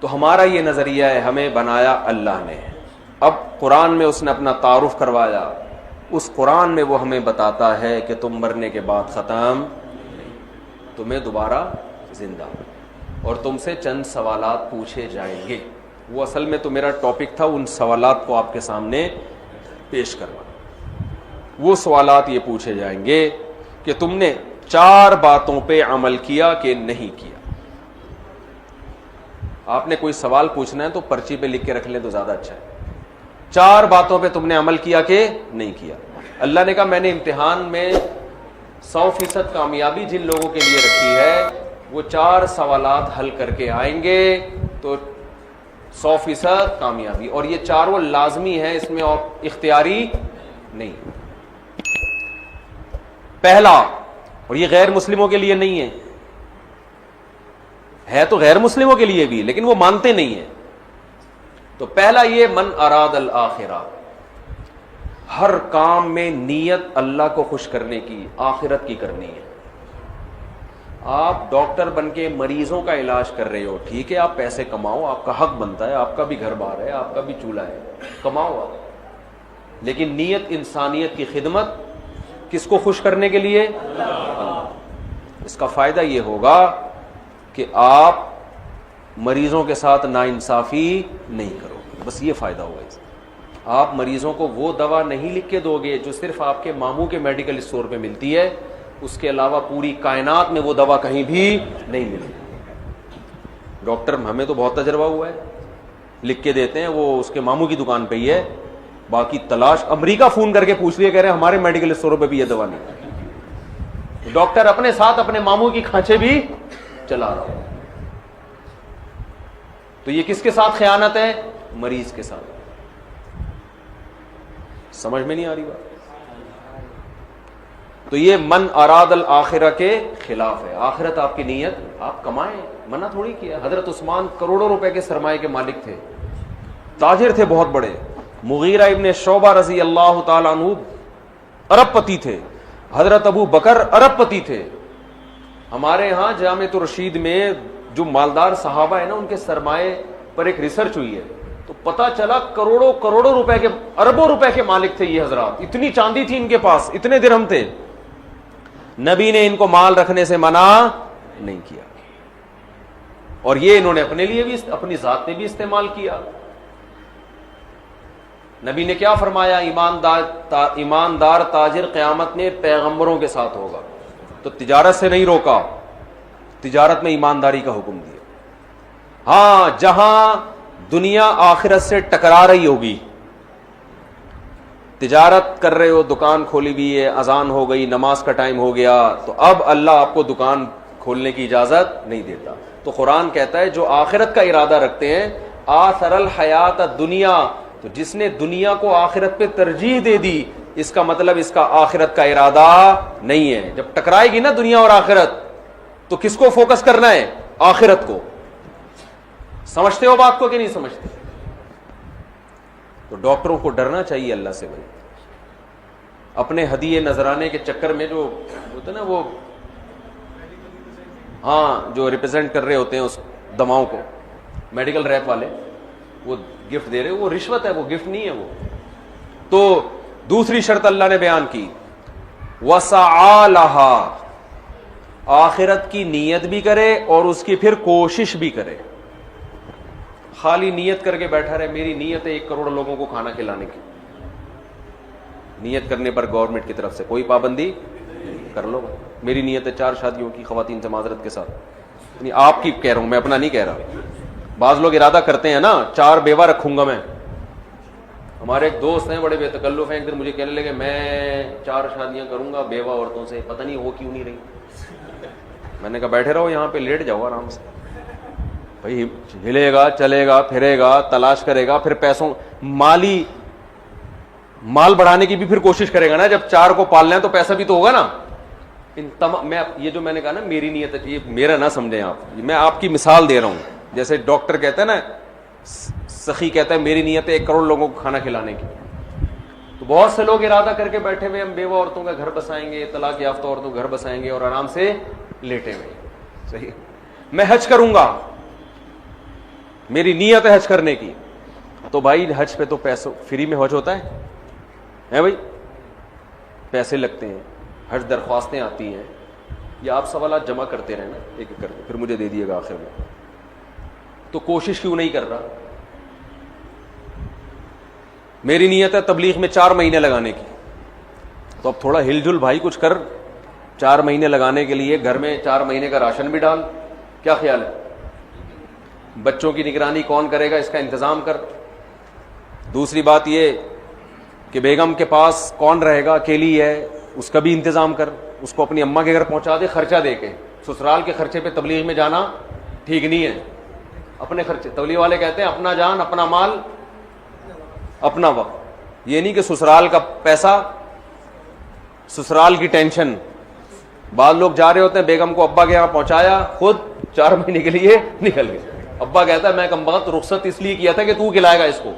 تو ہمارا یہ نظریہ ہے، ہمیں بنایا اللہ نے. اب قرآن میں اس نے اپنا تعارف کروایا. اس قرآن میں وہ ہمیں بتاتا ہے کہ تم مرنے کے بعد ختم، تمہیں دوبارہ زندہ، اور تم سے چند سوالات پوچھے جائیں گے. وہ اصل میں تو میرا ٹاپک تھا ان سوالات کو آپ کے سامنے پیش کروانا. وہ سوالات یہ پوچھے جائیں گے کہ تم نے 4 باتوں پہ عمل کیا کہ نہیں کیا. آپ نے کوئی سوال پوچھنا ہے تو پرچی پہ لکھ کے رکھ لیں تو زیادہ اچھا ہے. 4 باتوں پہ تم نے عمل کیا کہ نہیں کیا. اللہ نے کہا میں نے امتحان میں 100% کامیابی جن لوگوں کے لیے رکھی ہے وہ 4 سوالات حل کر کے آئیں گے تو 100% کامیابی. اور یہ 4 وہ لازمی ہیں، اس میں اور اختیاری نہیں. پہلا، اور یہ غیر مسلموں کے لیے نہیں ہے تو غیر مسلموں کے لیے بھی، لیکن وہ مانتے نہیں ہیں. تو پہلا یہ من اراد الآخرہ، ہر کام میں نیت اللہ کو خوش کرنے کی، آخرت کی کرنی ہے. آپ ڈاکٹر بن کے مریضوں کا علاج کر رہے ہو، ٹھیک ہے، آپ پیسے کماؤ، آپ کا حق بنتا ہے، آپ کا بھی گھر بار ہے، آپ کا بھی چولہا ہے، کماؤ آپ. لیکن نیت انسانیت کی خدمت، کس کو خوش کرنے کے لیے؟ اللہ. اس کا فائدہ یہ ہوگا کہ آپ مریضوں کے ساتھ ناانصافی نہیں کرو گے، بس یہ فائدہ ہوگا اس. آپ مریضوں کو وہ دوا نہیں لکھ کے دو گے جو صرف آپ کے ماموں کے میڈیکل اسٹور پہ ملتی ہے، اس کے علاوہ پوری کائنات میں وہ دوا کہیں بھی نہیں ملتی. ڈاکٹر ہمیں تو بہت تجربہ ہوا ہے، لکھ کے دیتے ہیں، وہ اس کے ماموں کی دکان پہ ہی ہے، باقی تلاش امریکہ فون کر کے پوچھ لیا، کہہ رہے ہیں ہمارے میڈیکل اسٹوروں پہ بھی یہ دوا نہیں. ڈاکٹر اپنے ساتھ اپنے ماموں کی کھانچے بھی چلا رہا ہو. تو یہ کس کے ساتھ خیانت ہے؟ مریض کے ساتھ. سمجھ میں نہیں آ رہی بات؟ تو یہ من اراد الآخرہ کے خلاف ہے. آخرت آپ کی نیت، آپ کمائیں، منع تھوڑی کیا. حضرت عثمان کروڑوں روپے کے سرمایے کے مالک تھے، تاجر تھے بہت بڑے. مغیرہ ابن شعبہ رضی اللہ تعالیٰ عنہ ارب پتی تھے. حضرت ابو بکر ارب پتی تھے. ہمارے ہاں جامعۃ الرشید میں جو مالدار صحابہ ہیں نا، ان کے سرمایے پر ایک ریسرچ ہوئی ہے تو پتہ چلا کروڑوں روپے کے، اربوں روپے کے مالک تھے یہ حضرات. اتنی چاندی تھی ان کے پاس، اتنے درہم تھے. نبی نے ان کو مال رکھنے سے منع نہیں کیا، اور یہ انہوں نے اپنے لیے بھی، اپنی ذات میں بھی استعمال کیا. نبی نے کیا فرمایا؟ ایماندار تاجر قیامت میں پیغمبروں کے ساتھ ہوگا. تو تجارت سے نہیں روکا، تجارت میں ایمانداری کا حکم دیا. ہاں جہاں دنیا آخرت سے ٹکرا رہی ہوگی، تجارت کر رہے ہو، دکان کھولی بھی ہے، اذان ہو گئی، نماز کا ٹائم ہو گیا، تو اب اللہ آپ کو دکان کھولنے کی اجازت نہیں دیتا. تو قرآن کہتا ہے جو آخرت کا ارادہ رکھتے ہیں، آثر الحیات دنیا، تو جس نے دنیا کو آخرت پہ ترجیح دے دی، اس کا مطلب اس کا آخرت کا ارادہ نہیں ہے. جب ٹکرائے گی نا دنیا اور آخرت، تو کس کو فوکس کرنا ہے؟ آخرت کو. سمجھتے ہو بات کو کہ نہیں سمجھتے؟ تو ڈاکٹروں کو ڈرنا چاہیے اللہ سے بھائی. اپنے ہدیے نذرانے کے چکر میں جو ہوتا ہے نا، وہ ہاں جو ریپرزینٹ کر رہے ہوتے ہیں اس دواؤں کو، میڈیکل ریپ والے، وہ گفٹ دے رہے، وہ رشوت ہے، وہ گفٹ نہیں ہے وہ. تو دوسری شرط اللہ نے بیان کی، وَسَعَى لَهَا، آخرت کی نیت بھی کرے اور اس کی پھر کوشش بھی کرے. خالی نیت کر کے بیٹھا رہے، میری نیت ہے 1 کروڑ لوگوں کو کھانا کھلانے کی، نیت کرنے پر گورنمنٹ کی طرف سے کوئی پابندی کر لو. میری نیت ہے 4 شادیوں کی خواتین سے معذرت کے ساتھ، یعنی آپ کی کہہ رہا ہوں، میں اپنا نہیں کہہ رہا. بعض لوگ ارادہ کرتے ہیں نا 4 بیوہ رکھوں گا میں. ہمارے ایک دوست ہیں بڑے بے تکلف ہیں، ایک دن مجھے کہنے لگے میں 4 شادیاں کروں گا بیوہ عورتوں سے، پتہ نہیں وہ کیوں نہیں رہی. میں نے کہا بیٹھے رہو یہاں پہ، لیٹ جاؤ آرام سے. بھائی ہلے گا، چلے گا، پھرے گا، تلاش کرے گا، پھر پیسوں مال بڑھانے کی بھی پھر کوشش کرے گا نا. جب 4 کو پالنا ہے تو پیسہ بھی تو ہوگا نا. میں یہ جو میں نے کہا نا میری نیت ہے، یہ میرا نہ سمجھیں آپ، میں آپ کی مثال دے رہا ہوں. جیسے ڈاکٹر کہتا ہے نا، سخی کہتا ہے میری نیت ہے 1 کروڑ لوگوں کو کھانا کھلانے کی. تو بہت سے لوگ ارادہ کر کے بیٹھے ہوئے، ہم بیوہ عورتوں کا گھر بسائیں گے، طلاق یافتہ عورتوں کا گھر بسائیں گے، اور آرام سے لیٹے ہوئے. صحیح، میں حج کروں گا، میری نیت ہے حج کرنے کی، تو بھائی حج پہ تو پیسوں فری میں حج ہوتا ہے بھائی، پیسے لگتے ہیں، حج درخواستیں آتی ہیں، یہ آپ سوالات جمع کرتے رہنا ایک ایک کر کے، پھر مجھے دے دیے گا آخر میں. تو کوشش کیوں نہیں کر رہا؟ میری نیت ہے تبلیغ میں 4 مہینے لگانے کی، تو اب تھوڑا ہل جل بھائی کچھ کر، 4 مہینے لگانے کے لیے گھر میں 4 مہینے کا راشن بھی ڈال. کیا خیال ہے؟ بچوں کی نگرانی کون کرے گا اس کا انتظام کر. دوسری بات یہ کہ بیگم کے پاس کون رہے گا، اکیلی ہے، اس کا بھی انتظام کر، اس کو اپنی اماں کے گھر پہنچا دے خرچہ دے کے. سسرال کے خرچے پہ تبلیغ میں جانا ٹھیک نہیں ہے. اپنے خرچے، تبلیغ والے کہتے ہیں اپنا جان اپنا مال اپنا وقت. یہ نہیں کہ سسرال کا پیسہ، سسرال کی ٹینشن. بعض لوگ جا رہے ہوتے ہیں، بیگم کو ابا کے یہاں پہنچایا، خود 4 مہینے کے لیے نکل گئے. ابا کہتا ہے میں کم وقت رخصت اس لیے کیا تھا کہ تو کھلائے گا اس کو.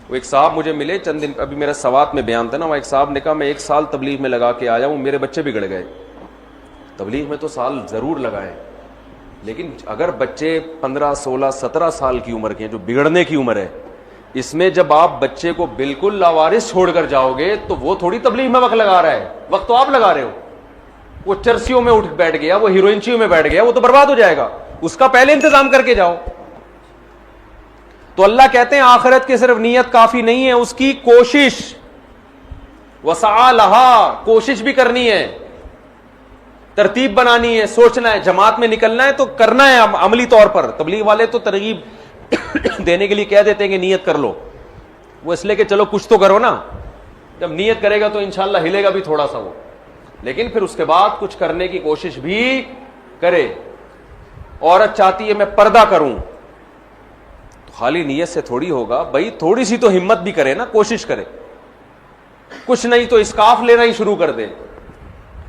وہ ایک صاحب مجھے ملے چند دن، ابھی میرا سوات میں بیان تھا نا، وہ ایک صاحب نے کہا میں 1 سال تبلیغ میں لگا کے آیا ہوں، میرے بچے بگڑ گئے. تبلیغ میں تو سال ضرور لگائے، لیکن اگر بچے 15 16 17 سال کی عمر کے ہیں، جو بگڑنے کی عمر ہے، اس میں جب آپ بچے کو بالکل لاوارث چھوڑ کر جاؤ گے تو وہ تھوڑی تبلیغ میں وقت لگا رہا ہے، وقت تو آپ لگا رہے ہو. وہ چرسیوں میں اٹھ بیٹھ گیا، وہ ہیروئنچیوں میں بیٹھ گیا، وہ تو برباد ہو جائے گا. اس کا پہلے انتظام کر کے جاؤ. تو اللہ کہتے ہیں آخرت کی صرف نیت کافی نہیں ہے، اس کی کوشش، وسعی لہا، کوشش بھی کرنی ہے، ترتیب بنانی ہے، سوچنا ہے. جماعت میں نکلنا ہے تو کرنا ہے عملی طور پر. تبلیغ والے تو ترغیب دینے کے لیے کہہ دیتے ہیں کہ نیت کر لو، وہ اس لیے کہ چلو کچھ تو کرو نا. جب نیت کرے گا تو انشاءاللہ ہلے گا بھی تھوڑا سا وہ، لیکن پھر اس کے بعد کچھ کرنے کی کوشش بھی کرے. عورت چاہتی ہے میں پردہ کروں، تو خالی نیت سے تھوڑی ہوگا بھائی، تھوڑی سی تو ہمت بھی کرے نا، کوشش کرے. کچھ نہیں تو اسکارف لینا ہی شروع کر دے،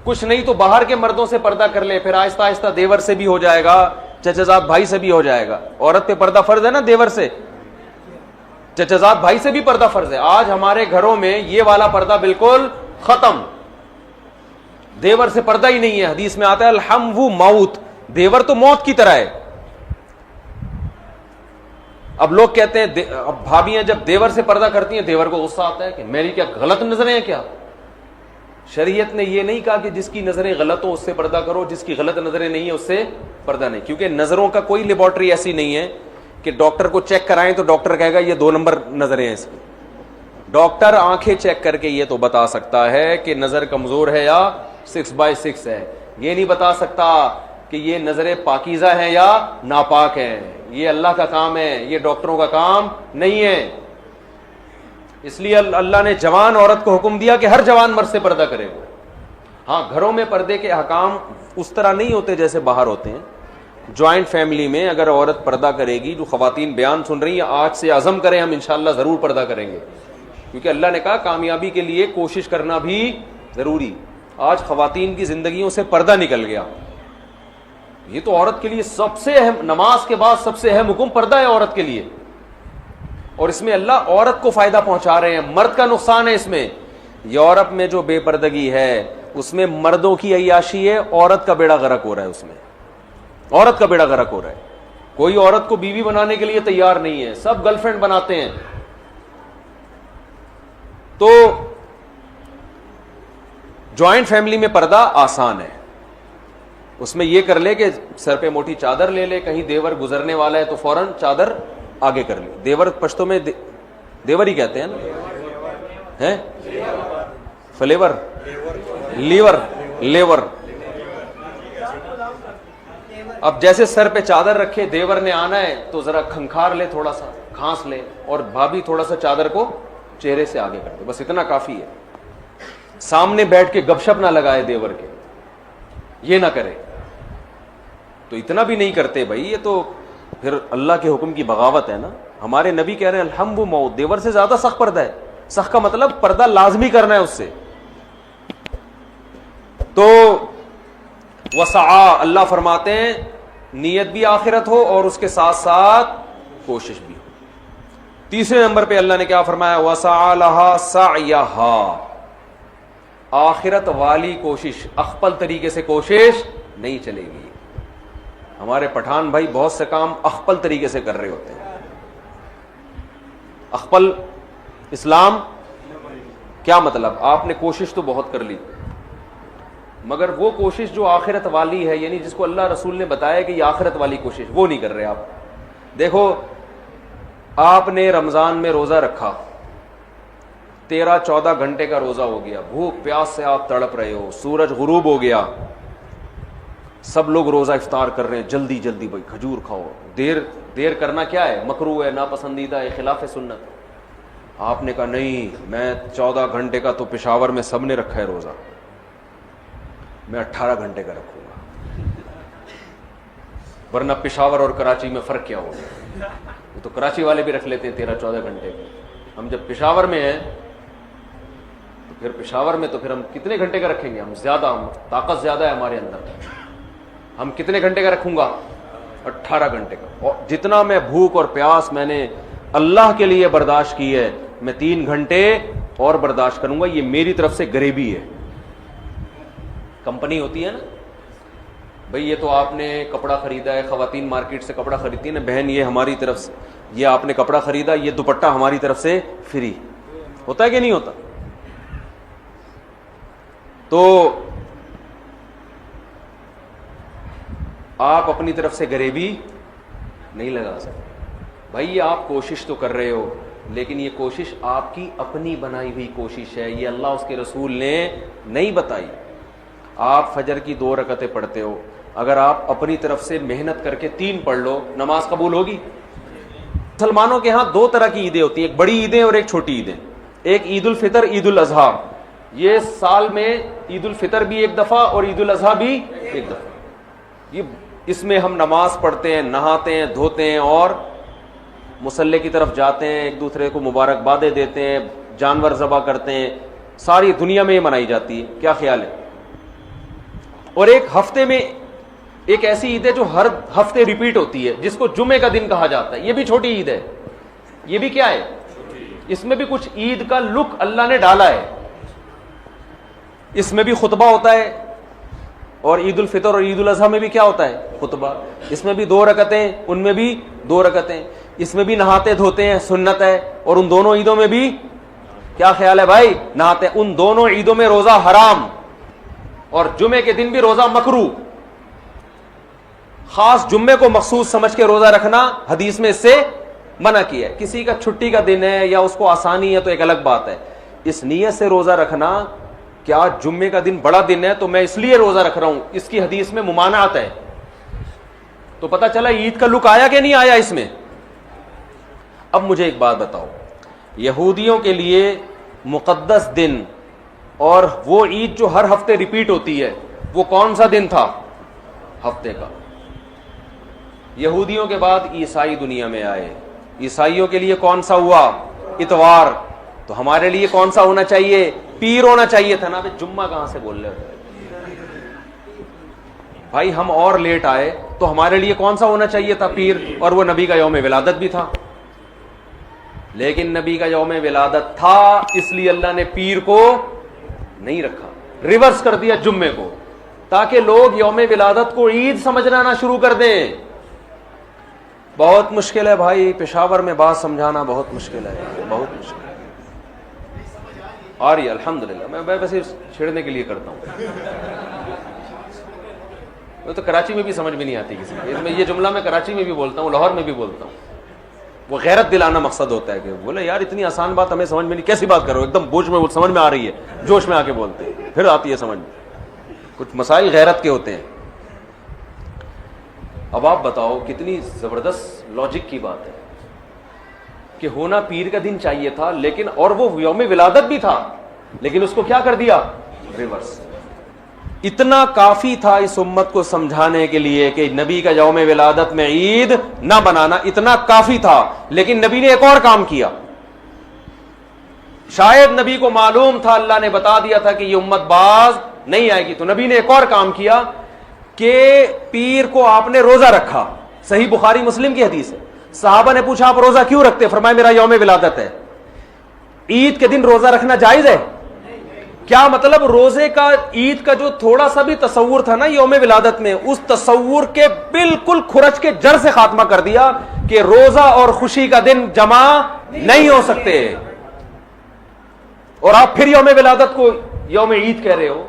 کچھ نہیں تو باہر کے مردوں سے پردہ کر لے، پھر آہستہ آہستہ دیور سے بھی ہو جائے گا، چچا بھائی سے بھی ہو جائے گا. عورت پہ پردہ فرض ہے نا، دیور سے، چچا بھائی سے بھی پردہ فرض ہے. آج ہمارے گھروں میں یہ والا پردہ بالکل ختم، دیور سے پردہ ہی نہیں ہے. حدیث میں آتا ہے الحم وہ موت، دیور تو موت کی طرح ہے. اب لوگ کہتے ہیں اب بھابیاں جب دیور سے پردہ کرتی ہیں دیور کو غصہ آتا ہے کہ میری کیا غلط نظریں ہیں کیا؟ شریعت نے یہ نہیں کہا کہ جس کی نظریں غلط ہو اس سے پردہ کرو، جس کی غلط نظریں نہیں ہیں اس سے پردہ نہیں. کیونکہ نظروں کا کوئی لیبارٹری ایسی نہیں ہے کہ ڈاکٹر کو چیک کرائیں تو ڈاکٹر کہے گا یہ 2 نمبر نظریں ہیں اس کی. ڈاکٹر آنکھیں چیک کر کے یہ تو بتا سکتا ہے کہ نظر کمزور ہے یا 6/6 ہے. یہ نہیں بتا سکتا کہ یہ نظریں پاکیزہ ہیں یا ناپاک ہیں. یہ اللہ کا کام ہے، یہ ڈاکٹروں کا کام نہیں ہے. اس لیے اللہ نے جوان عورت کو حکم دیا کہ ہر جوان مرد سے پردہ کرے. ہاں گھروں میں پردے کے احکام اس طرح نہیں ہوتے جیسے باہر ہوتے ہیں. جوائنٹ فیملی میں اگر عورت پردہ کرے گی، جو خواتین بیان سن رہی ہیں آج سے عزم کریں ہم انشاءاللہ ضرور پردہ کریں گے، کیونکہ اللہ نے کہا کامیابی کے لیے کوشش کرنا بھی ضروری. آج خواتین کی زندگیوں سے پردہ نکل گیا. یہ تو عورت کے لیے سب سے اہم، نماز کے بعد سب سے اہم حکم پردہ ہے عورت کے لیے. اور اس میں اللہ عورت کو فائدہ پہنچا رہے ہیں، مرد کا نقصان ہے اس میں. یورپ میں جو بے پردگی ہے اس میں مردوں کی عیاشی ہے، عورت کا بیڑا غرق ہو رہا ہے. اس میں عورت کا بیڑا غرق ہو رہا ہے. کوئی عورت کو بیوی بنانے کے لیے تیار نہیں ہے، سب گرل فرینڈ بناتے ہیں. تو جوائنٹ فیملی میں پردہ آسان ہے. اس میں یہ کر لے کہ سر پہ موٹی چادر لے لے، کہیں دیور گزرنے والا ہے تو فوراً چادر آگے کر لے. دیور پشتوں میں دیور ہی کہتے ہیں نا، ہیں فلیور، لیور، لیور. اب جیسے سر پہ چادر رکھے، دیور نے آنا ہے تو ذرا کھنکھار لے، تھوڑا سا کھانس لے، اور بھابھی تھوڑا سا چادر کو چہرے سے آگے کر دے، بس اتنا کافی ہے. سامنے بیٹھ کے گپ شپ نہ لگائے دیور کے، یہ نہ کرے. تو اتنا بھی نہیں کرتے بھائی، یہ تو پھر اللہ کے حکم کی بغاوت ہے نا. ہمارے نبی کہہ رہے ہیں الحم و موت، دیور سے زیادہ سخت پردہ ہے. سخت کا مطلب پردہ لازمی کرنا ہے اس سے. تو وسعا، اللہ فرماتے ہیں نیت بھی آخرت ہو اور اس کے ساتھ ساتھ کوشش بھی ہو. تیسرے نمبر پہ اللہ نے کیا فرمایا؟ وسعا لہا سعیہا، آخرت والی کوشش، اخپل طریقے سے کوشش نہیں چلے گی. ہمارے پٹھان بھائی بہت سے کام اخپل طریقے سے کر رہے ہوتے ہیں. اخپل اسلام کیا مطلب؟ آپ نے کوشش تو بہت کر لی مگر وہ کوشش جو آخرت والی ہے، یعنی جس کو اللہ رسول نے بتایا کہ یہ آخرت والی کوشش، وہ نہیں کر رہے آپ. دیکھو آپ نے رمضان میں روزہ رکھا، 13-14 گھنٹے کا روزہ ہو گیا، بھوک پیاس سے آپ تڑپ رہے ہو، سورج غروب ہو گیا، سب لوگ روزہ افطار کر رہے ہیں، جلدی جلدی بھائی کھجور کھاؤ. دیر کرنا کیا ہے؟ مکروہ ہے، ناپسندیدہ ہے، خلاف سنت. آپ نے کہا نہیں، میں 14 گھنٹے کا تو پشاور میں سب نے رکھا ہے روزہ، میں 18 گھنٹے کا رکھوں گا. ورنہ پشاور اور کراچی میں فرق کیا ہوگا؟ وہ تو کراچی والے بھی رکھ لیتے ہیں 13-14 گھنٹے کے. ہم جب پشاور میں ہیں تو پھر پشاور میں تو پھر ہم کتنے گھنٹے کا رکھیں گے؟ ہم طاقت زیادہ ہے ہمارے اندر. ہم کتنے گھنٹے کا رکھوں گا؟ 18 گھنٹے کا. اور جتنا میں بھوک اور پیاس میں نے اللہ کے لیے برداشت کی ہے، میں 3 گھنٹے اور برداشت کروں گا. یہ میری طرف سے غریبی ہے. کمپنی ہوتی ہے نا بھئی، یہ تو آپ نے کپڑا خریدا ہے، خواتین مارکیٹ سے کپڑا خریدتی ہیں نا، بہن یہ ہماری طرف سے، یہ آپ نے کپڑا خریدا، یہ دوپٹہ ہماری طرف سے فری. ہوتا ہے کہ نہیں ہوتا؟ تو آپ اپنی طرف سے غریبی نہیں لگا سکتے. بھائی یہ آپ کوشش تو کر رہے ہو، لیکن یہ کوشش آپ کی اپنی بنائی ہوئی کوشش ہے، یہ اللہ اس کے رسول نے نہیں بتائی. آپ فجر کی 2 رکعتیں پڑھتے ہو، اگر آپ اپنی طرف سے محنت کر کے 3 پڑھ لو، نماز قبول ہوگی؟ مسلمانوں کے ہاں 2 طرح کی عیدیں ہوتی ہیں، ایک بڑی عیدیں اور ایک چھوٹی عیدیں. ایک عید الفطر، عید الاضحیٰ. یہ سال میں عید الفطر بھی ایک دفعہ اور عید الاضحیٰ بھی ایک دفعہ. یہ اس میں ہم نماز پڑھتے ہیں، نہاتے ہیں، دھوتے ہیں اور مصلی کی طرف جاتے ہیں، ایک دوسرے کو مبارکبادیں دیتے ہیں، جانور ذبح کرتے ہیں. ساری دنیا میں یہ منائی جاتی ہے. کیا خیال ہے؟ اور ایک ہفتے میں ایک ایسی عید ہے جو ہر ہفتے ریپیٹ ہوتی ہے، جس کو جمعے کا دن کہا جاتا ہے. یہ بھی چھوٹی عید ہے. یہ بھی کیا ہے؟ اس میں بھی کچھ عید کا لک اللہ نے ڈالا ہے. اس میں بھی خطبہ ہوتا ہے، اور عید الفطر اور عید الاضحیٰ میں بھی کیا ہوتا ہے؟ خطبہ. اس میں بھی 2 رکعتیں، ان میں بھی 2 رکعتیں. اس میں بھی نہاتے دھوتے ہیں، سنت ہے. اور ان دونوں عیدوں میں بھی کیا خیال ہے بھائی؟ نہاتے. ان دونوں عیدوں میں روزہ حرام، اور جمعے کے دن بھی روزہ مکروہ. خاص جمعے کو مخصوص سمجھ کے روزہ رکھنا حدیث میں اس سے منع کیا ہے. کسی کا چھٹی کا دن ہے یا اس کو آسانی ہے تو ایک الگ بات ہے. اس نیت سے روزہ رکھنا کیا جمعے کا دن بڑا دن ہے تو میں اس لیے روزہ رکھ رہا ہوں، اس کی حدیث میں ممانعت ہے. تو پتہ چلا عید کا لک آیا کہ نہیں آیا اس میں. اب مجھے ایک بات بتاؤ، یہودیوں کے لیے مقدس دن اور وہ عید جو ہر ہفتے ریپیٹ ہوتی ہے، وہ کون سا دن تھا؟ ہفتے کا. یہودیوں کے بعد عیسائی دنیا میں آئے، عیسائیوں کے لیے کون سا ہوا؟ اتوار. تو ہمارے لیے کون سا ہونا چاہیے؟ پیر ہونا چاہیے تھا نا. جمعہ کہاں سے بول رہے ہو بھائی؟ ہم اور لیٹ آئے تو ہمارے لیے کون سا ہونا چاہیے تھا؟ پیر. اور وہ نبی کا یوم ولادت بھی تھا. لیکن نبی کا یوم ولادت تھا، اس لیے اللہ نے پیر کو نہیں رکھا، ریورس کر دیا جمعے کو، تاکہ لوگ یوم ولادت کو عید سمجھنا نہ شروع کر دیں. بہت مشکل ہے بھائی، پشاور میں بات سمجھانا بہت مشکل ہے، بہت مشکل ہے. اور یہ الحمدللہ میں بس چھیڑنے کے لیے کرتا ہوں. وہ تو کراچی میں بھی سمجھ میں نہیں آتی کسی کو. یہ جملہ میں کراچی میں بھی بولتا ہوں، لاہور میں بھی بولتا ہوں. وہ غیرت دلانا مقصد ہوتا ہے کہ بولے یار اتنی آسان بات ہمیں سمجھ میں نہیں، کیسی بات کرو، ایک دم بوجھ میں سمجھ میں آ رہی ہے، جوش میں آ کے بولتے ہیں، پھر آتی ہے سمجھ میں. کچھ مسائل غیرت کے ہوتے ہیں. اب آپ بتاؤ کتنی زبردست لاجک کی بات ہے کہ ہونا پیر کا دن چاہیے تھا، لیکن اور وہ یوم ولادت بھی تھا، لیکن اس کو کیا کر دیا؟ ریورس. اتنا کافی تھا اس امت کو سمجھانے کے لیے کہ نبی کا یوم ولادت میں عید نہ بنانا، اتنا کافی تھا. لیکن نبی نے ایک اور کام کیا. شاید نبی کو معلوم تھا، اللہ نے بتا دیا تھا کہ یہ امت باز نہیں آئے گی، تو نبی نے ایک اور کام کیا کہ پیر کو آپ نے روزہ رکھا. صحیح بخاری مسلم کی حدیث ہے. صحابہ نے پوچھا آپ روزہ کیوں رکھتے؟ فرمایا میرا یوم ولادت ہے. عید کے دن روزہ رکھنا جائز ہے؟ کیا مطلب روزے کا عید کا جو تھوڑا سا بھی تصور تھا نا یوم ولادت میں، اس تصور کے بالکل کھرچ کے جڑ سے خاتمہ کر دیا کہ روزہ اور خوشی کا دن جمع نہیں ہو سکتے، اور آپ پھر یوم ولادت کو یوم عید کہہ رہے ہو.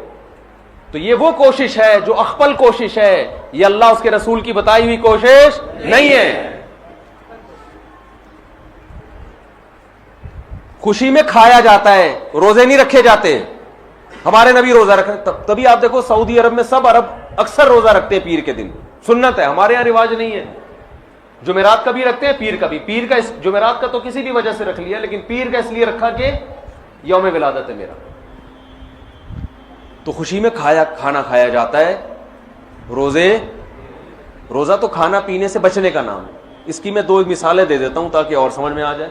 تو یہ وہ کوشش ہے جو اخپل کوشش ہے، یہ اللہ اس کے رسول کی بتائی ہوئی کوشش نہیں ہے. خوشی میں کھایا جاتا ہے، روزے نہیں رکھے جاتے. ہمارے نبی روزہ رکھتے، تبھی آپ دیکھو سعودی عرب میں سب عرب اکثر روزہ رکھتے ہیں پیر کے دن، سنت ہے. ہمارے یہاں رواج نہیں ہے. جمعرات کا بھی رکھتے ہیں، پیر کا بھی. پیر کا جمعرات کا تو کسی بھی وجہ سے رکھ لیا، لیکن پیر کا اس لیے رکھا کہ یوم ولادت ہے میرا. تو خوشی میں کھانا کھایا جاتا ہے. روزہ تو کھانا پینے سے بچنے کا نام ہے. اس کی میں 2 مثالیں دے دیتا ہوں تاکہ اور سمجھ میں آ جائے.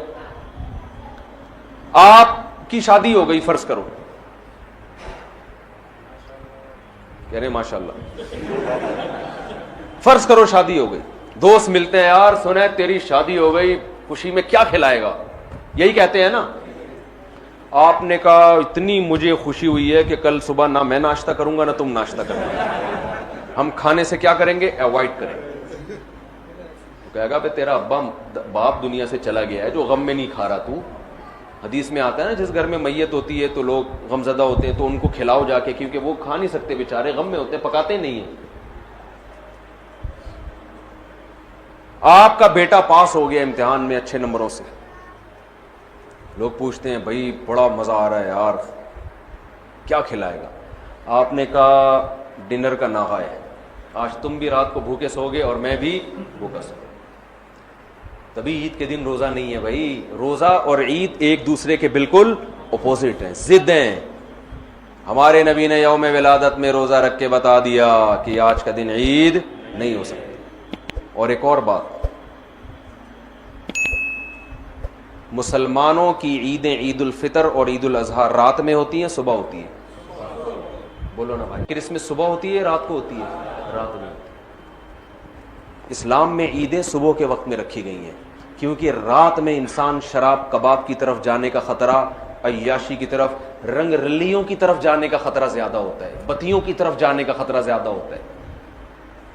آپ کی شادی ہو گئی، فرض کرو، کہہ رہے ماشاء اللہ، فرض کرو شادی ہو گئی. دوست ملتے ہیں، یار سنا تیری شادی ہو گئی، خوشی میں کیا کھلائے گا؟ یہی کہتے ہیں نا. آپ نے کہا اتنی مجھے خوشی ہوئی ہے کہ کل صبح نہ میں ناشتہ کروں گا نہ تم ناشتہ کرنا، ہم کھانے سے کیا کریں گے؟ اوائڈ کریں گے. کہے گا تیرا باپ دنیا سے چلا گیا ہے جو غم میں نہیں کھا رہا تو. حدیث میں آتا ہے نا جس گھر میں میت ہوتی ہے تو لوگ غمزدہ ہوتے ہیں تو ان کو کھلاؤ جا کے، کیونکہ وہ کھا نہیں سکتے بیچارے، غم میں ہوتے ہیں، پکاتے نہیں ہیں. آپ کا بیٹا پاس ہو گیا امتحان میں اچھے نمبروں سے، لوگ پوچھتے ہیں بھائی بڑا مزہ آ رہا ہے یار، کیا کھلائے گا؟ آپ نے کہا ڈنر کا ناغہ ہے، آج تم بھی رات کو بھوکے سو گے اور میں بھی بھوکا سو. تبھی عید کے دن روزہ نہیں ہے بھائی. روزہ اور عید ایک دوسرے کے بالکل اپوزٹ ہیں، ضد ہیں. ہمارے نبی نے یوم ولادت میں روزہ رکھ کے بتا دیا کہ آج کا دن عید نہیں ہو سکتی. اور ایک اور بات، مسلمانوں کی عیدیں عید الفطر اور عید الاضحیٰ رات میں ہوتی ہیں صبح ہوتی ہے؟ بولو نا بھائی. کرسمس صبح ہوتی ہے رات کو ہوتی ہے؟ رات میں. اسلام میں عیدیں صبح کے وقت میں رکھی گئی ہیں کیونکہ رات میں انسان شراب کباب کی طرف جانے کا خطرہ، عیاشی کی طرف، رنگ رلیوں کی طرف جانے کا خطرہ زیادہ ہوتا ہے، بتیوں کی طرف جانے کا خطرہ زیادہ ہوتا ہے.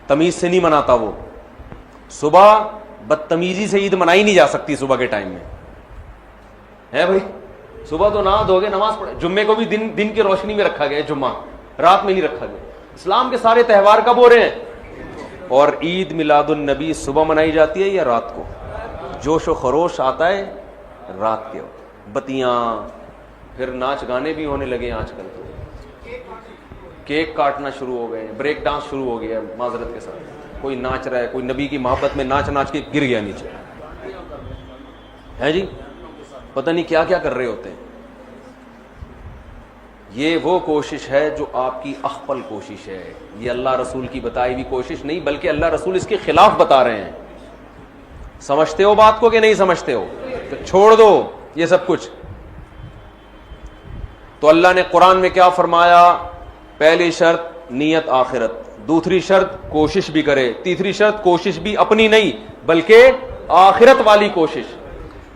تمیز سے نہیں مناتا وہ. صبح بدتمیزی سے عید منائی نہیں جا سکتی صبح کے ٹائم میں ہے بھائی. صبح تو نہا دھو گے نماز پڑھے. جمعے کو بھی دن کی روشنی میں رکھا گیا، جمعہ رات میں نہیں رکھا گیا. اسلام کے سارے تہوار کب ہو رہے ہیں؟ اور عید میلاد النبی صبح منائی جاتی ہے یا رات کو؟ جوش و خروش آتا ہے رات کے وقت، بتیاں، پھر ناچ گانے بھی ہونے لگے. آج کل تو کیک کاٹنا شروع ہو گئے، بریک ڈانس شروع ہو گیا. معذرت کے ساتھ کوئی ناچ رہا ہے، کوئی نبی کی محبت میں ناچ کے گر گیا نیچے ہے جی، پتہ نہیں کیا کیا کر رہے ہوتے ہیں. یہ وہ کوشش ہے جو آپ کی اخپل کوشش ہے. یہ اللہ رسول کی بتائی ہوئی کوشش نہیں، بلکہ اللہ رسول اس کے خلاف بتا رہے ہیں. سمجھتے ہو بات کو کہ نہیں سمجھتے ہو؟ تو چھوڑ دو یہ سب کچھ. تو اللہ نے قرآن میں کیا فرمایا؟ پہلی شرط نیت آخرت، دوسری شرط کوشش بھی کرے، تیسری شرط کوشش بھی اپنی نہیں بلکہ آخرت والی کوشش،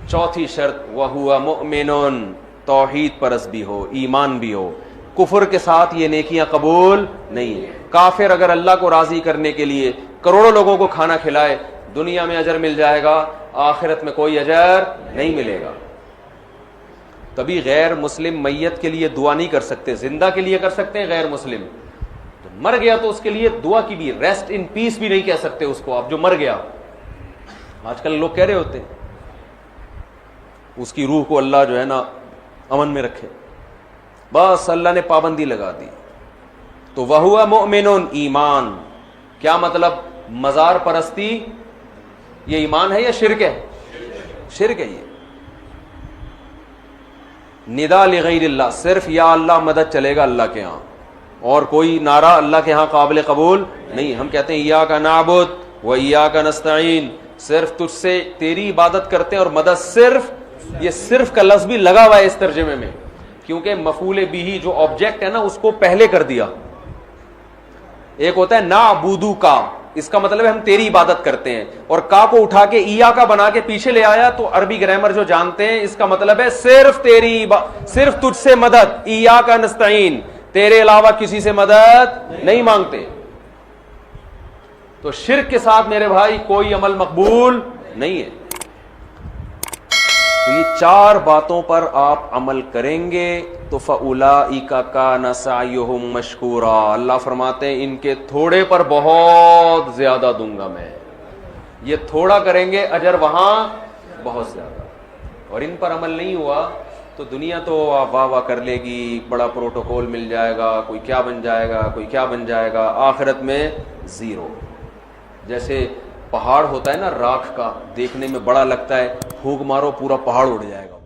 چوتھی شرط وَهُوَ مُؤْمِنٌ، توحید پرست بھی ہو، ایمان بھی ہو. کفر کے ساتھ یہ نیکیاں قبول نہیں ہیں. کافر اگر اللہ کو راضی کرنے کے لیے کروڑوں لوگوں کو کھانا کھلائے، دنیا میں اجر مل جائے گا، آخرت میں کوئی اجر نہیں ملے گا. تبھی غیر مسلم میت کے لیے دعا نہیں کر سکتے، زندہ کے لیے کر سکتے ہیں، غیر مسلم مر گیا تو اس کے لیے دعا کی بھی، ریسٹ ان پیس بھی نہیں کہہ سکتے اس کو. آپ جو مر گیا، آج کل لوگ کہہ رہے ہوتے ہیں اس کی روح کو اللہ جو ہے نا امن میں رکھے. بس اللہ نے پابندی لگا دی. تو وَهُوَ مُؤْمِنٌ، ایمان. کیا مطلب؟ مزار پرستی یہ ایمان ہے یا شرک ہے؟ شرک ہے. یہ ندا لغیر اللہ، صرف یا اللہ مدد چلے گا اللہ کے ہاں، اور کوئی نعرہ اللہ کے ہاں قابل قبول نہیں. ہم کہتے ہیں ایاک نعبد و ایاک نستعین، صرف تجھ سے تیری عبادت کرتے ہیں اور مدد صرف. یہ صرف کا لفظ بھی لگا ہوا ہے اس ترجمے میں، کیونکہ مفعول بھی جو آبجیکٹ ہے نا اس کو پہلے کر دیا. ایک ہوتا ہے نعبدو کا، اس کا مطلب ہے ہم تیری عبادت کرتے ہیں، اور کا کو اٹھا کے ایا کا بنا کے پیچھے لے آیا تو عربی گرامر جو جانتے ہیں اس کا مطلب ہے صرف صرف تجھ سے مدد، ایا کا نستعین، تیرے علاوہ کسی سے مدد نہیں مانگتے. تو شرک کے ساتھ میرے بھائی کوئی عمل مقبول نہیں ہے. تو یہ 4 باتوں پر آپ عمل کریں گے تو فَأُولَئِكَ كَانَ سَعْيُهُمْ مَشْكُورًا. اللہ فرماتے ہیں ان کے تھوڑے پر بہت زیادہ دوں گا میں. یہ تھوڑا کریں گے اجر وہاں بہت زیادہ. اور ان پر عمل نہیں ہوا تو دنیا تو واہ واہ کر لے گی، بڑا پروٹوکول مل جائے گا، کوئی کیا بن جائے گا، کوئی کیا بن جائے گا، آخرت میں زیرو. جیسے پہاڑ ہوتا ہے نا راکھ کا، دیکھنے میں بڑا لگتا ہے، پھونک مارو پورا پہاڑ اڑ جائے گا.